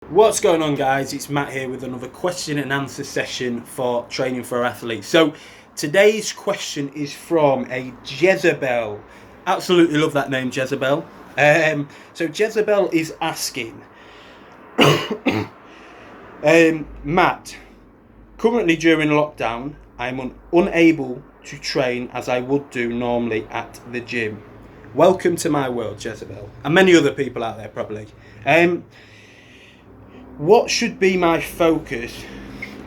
What's going on, guys? It's Matt here with another question and answer session for Training for Athletes. So today's question is from a Jezebel. Absolutely love that name, Jezebel. So Jezebel is asking, Matt, currently during lockdown, I'm unable to train as I would do normally at the gym. Welcome to my world, Jezebel, and many other people out there probably. What should be my focus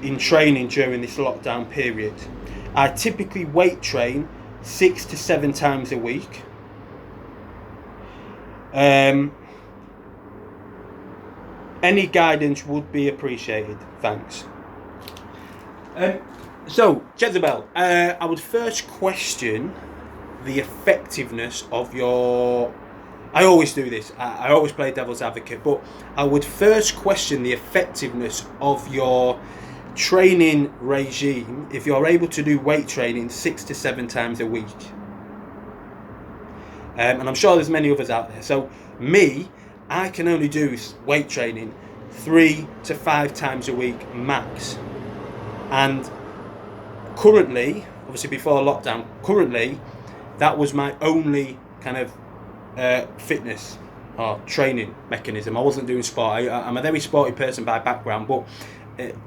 in training during this lockdown period? I typically weight train 6 to 7 times a week. Any guidance would be appreciated. Thanks. So, Jezebel, I would first question the effectiveness of your... I always do this. I always play devil's advocate, but I would first question the effectiveness of your training regime if you're able to do weight training 6 to 7 times a week. And I'm sure there's many others out there. So me, I can only do weight training 3 to 5 times a week max. And currently, obviously before lockdown, that was my only kind of fitness or training mechanism. I wasn't doing sport. I'm a very sporty person by background, but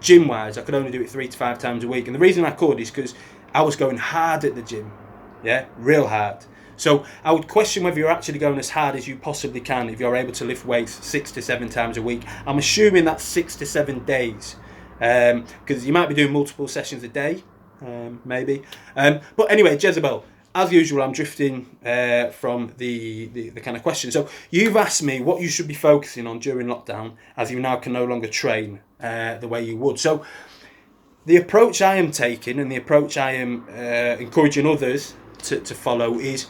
gym wise I could only do it 3 to 5 times a week, and the reason I could is because I was going hard at the gym, real hard. So I would question whether you're actually going as hard as you possibly can if you're able to lift weights 6 to 7 times a week. I'm assuming that's 6 to 7 days, because you might be doing multiple sessions a day, maybe. But anyway, Jezebel, as usual, I'm drifting from the kind of question. So you've asked me what you should be focusing on during lockdown, as you now can no longer train the way you would. So the approach I am taking, and the approach I am encouraging others to follow, is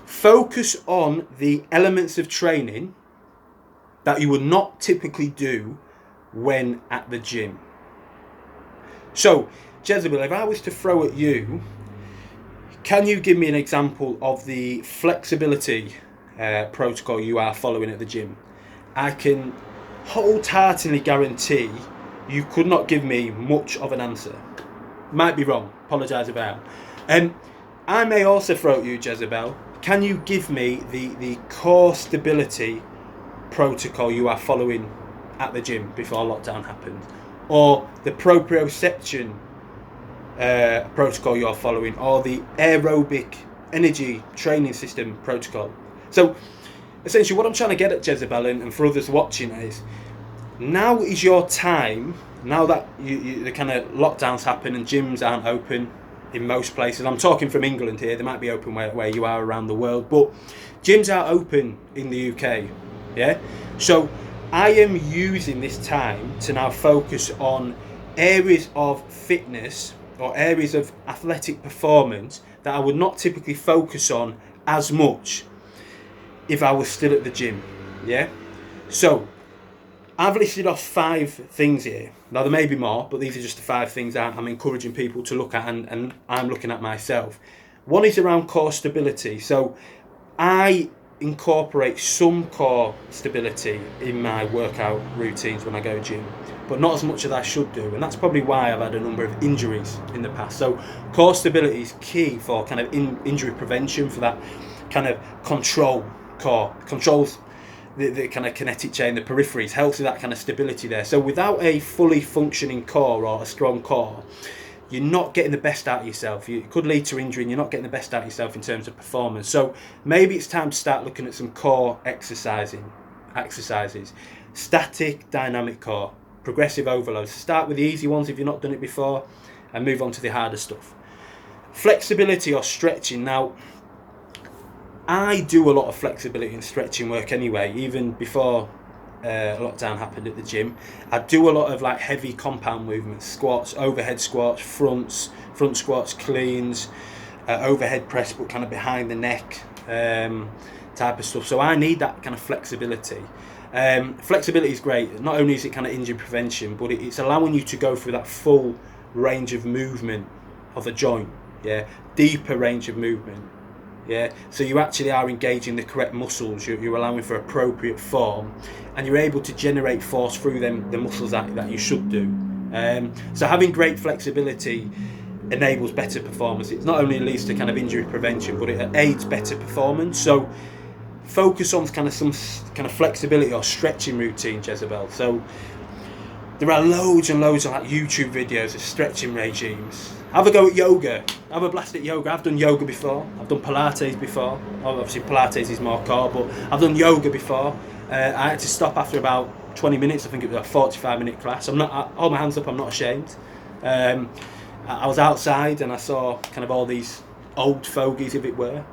focus on the elements of training that you would not typically do when at the gym. So, Jezebel, if I was to throw at you, can you give me an example of the flexibility protocol you are following at the gym? I can wholeheartedly guarantee you could not give me much of an answer. Might be wrong, apologise if I am. I may also throw at you, Jezebel, can you give me the core stability protocol you are following at the gym before lockdown happened? Or the proprioception protocol you're following, or the aerobic energy training system protocol? So essentially what I'm trying to get at, Jezebel, and for others watching, is now is your time. Now that the kind of lockdowns happen and gyms aren't open in most places, I'm talking from England here, they might be open where you are around the world, but gyms are open in the UK, so I am using this time to now focus on areas of fitness or areas of athletic performance that I would not typically focus on as much if I was still at the gym. So I've listed off 5 things here. Now there may be more, but these are just the 5 things I'm encouraging people to look at, and I'm looking at myself. One is around core stability. So I incorporate some core stability in my workout routines when I go gym, but not as much as I should do, and that's probably why I've had a number of injuries in the past. So core stability is key for kind of injury prevention, for that kind of controls the kind of kinetic chain, the peripheries, helps with that kind of stability there. So without a fully functioning core or a strong core, you're not getting the best out of yourself. It could lead to injury and you're not getting the best out of yourself in terms of performance. So maybe it's time to start looking at some core exercises. Static, dynamic core, progressive overload. So start with the easy ones if you've not done it before, and move on to the harder stuff. Flexibility or stretching. Now, I do a lot of flexibility and stretching work anyway, even before lockdown happened at the gym. I do a lot of like heavy compound movements, squats, overhead squats, front squats, cleans, overhead press, but kind of behind the neck type of stuff. So I need that kind of flexibility. Flexibility is great. Not only is it kind of injury prevention, but it's allowing you to go through that full range of movement of a joint, deeper range of movement. Yeah, so you actually are engaging the correct muscles. You're allowing for appropriate form, and you're able to generate force through the muscles that you should do. So having great flexibility enables better performance. It not only leads to kind of injury prevention, but it aids better performance. So focus on kind of some kind of flexibility or stretching routine, Jezebel. So there are loads and loads of like YouTube videos of stretching regimes. Have a go at yoga. Have a blast at yoga. I've done yoga before. I've done Pilates before. Obviously Pilates is more core, but I've done yoga before. I had to stop after about 20 minutes. I think it was a 45-minute class. I hold my hands up, I'm not ashamed. I was outside and I saw kind of all these old fogies, if it were.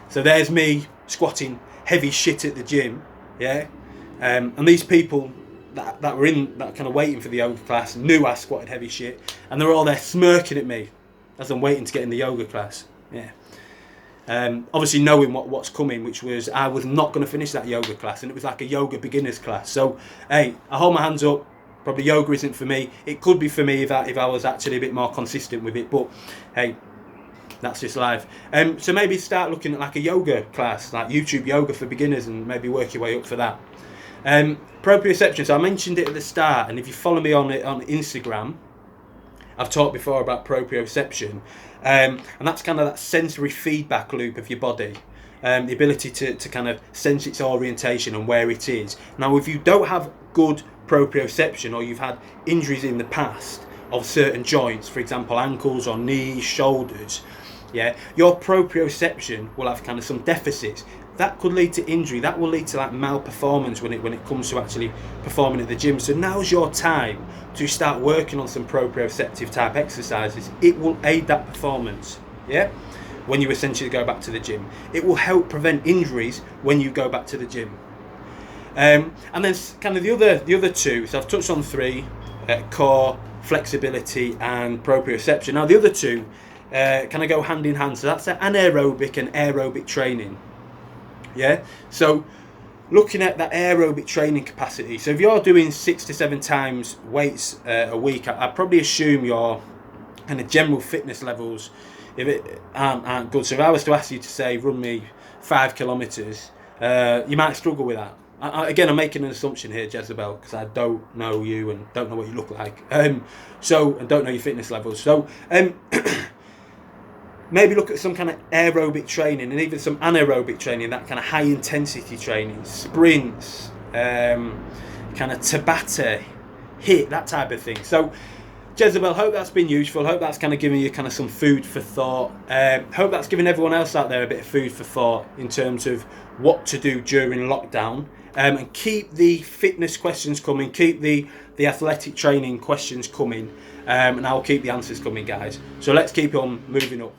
So there's me squatting heavy shit at the gym, yeah. And these people that were in that kind of waiting for the yoga class knew I squatted heavy shit, and they were all there smirking at me as I'm waiting to get in the yoga class. Yeah. Obviously knowing what's coming, which was I was not going to finish that yoga class, and it was like a yoga beginners class. So hey, I hold my hands up. Probably yoga isn't for me. It could be for me if I was actually a bit more consistent with it. But hey, that's just life. So maybe start looking at like a yoga class, like YouTube yoga for beginners, and maybe work your way up for that. Proprioception. So I mentioned it at the start, and if you follow me on Instagram, I've talked before about proprioception, and that's kind of that sensory feedback loop of your body, the ability to kind of sense its orientation and where it is. Now, if you don't have good proprioception, or you've had injuries in the past of certain joints, for example ankles or knees, shoulders, yeah, your proprioception will have kind of some deficits. That could lead to injury. That will lead to like malperformance when it comes to actually performing at the gym. So now's your time to start working on some proprioceptive type exercises. It will aid that performance, yeah, when you essentially go back to the gym. It will help prevent injuries when you go back to the gym. And then kind of the other two. So I've touched on three: core, flexibility, and proprioception. Now the other two kind of go hand in hand. So that's anaerobic and aerobic training. Yeah, so looking at that aerobic training capacity. So if you're doing 6 to 7 times weights a week, I'd probably assume your kind of general fitness levels if it aren't good. So if I was to ask you to say run me 5 kilometers, you might struggle with that. Again, I'm making an assumption here, Jezebel, because I don't know you and don't know what you look like. And don't know your fitness levels. So maybe look at some kind of aerobic training and even some anaerobic training, that kind of high intensity training, sprints, kind of Tabata, HIIT, that type of thing. So Jezebel, hope that's been useful. Hope that's kind of giving you kind of some food for thought. Hope that's giving everyone else out there a bit of food for thought in terms of what to do during lockdown. And keep the fitness questions coming, keep the athletic training questions coming, and I'll keep the answers coming, guys. So let's keep on moving up.